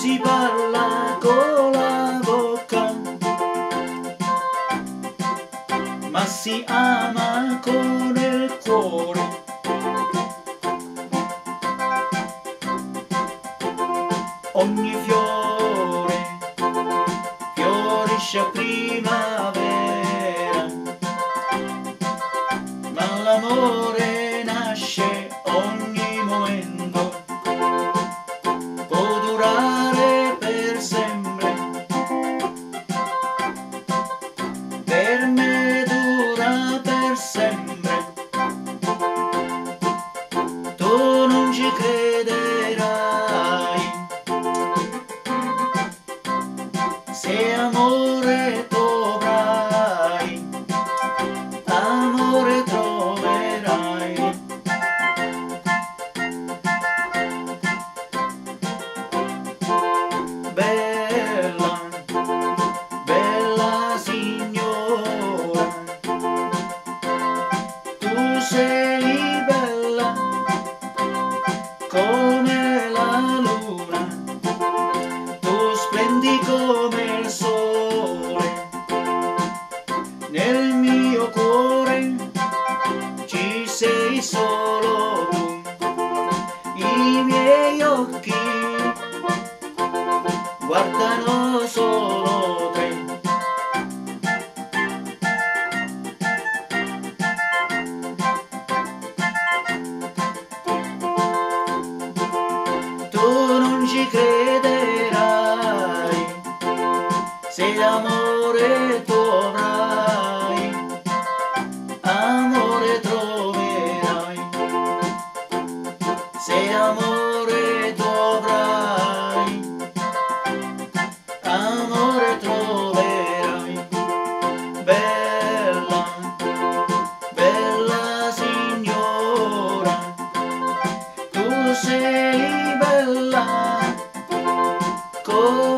si parla con la bocca, ma si ama con il cuore. Ogni fiore fiorisce a primavera, ma l'amore nasce ogni momento, può durare per sempre. Per me dura per sempre. Tu non ci crederai, se amore dovrai, amore troverai. Bella, bella signora, tu sei bella come la luna, tu splendi come il sole, nel mio cuore ci sei solo tu. I miei occhi guardano solo te. Tu non ci crederai, se amore tu avrai, amore troverai. Se amore tu avrai, amore troverai. Bella, bella signora, tu sei bella come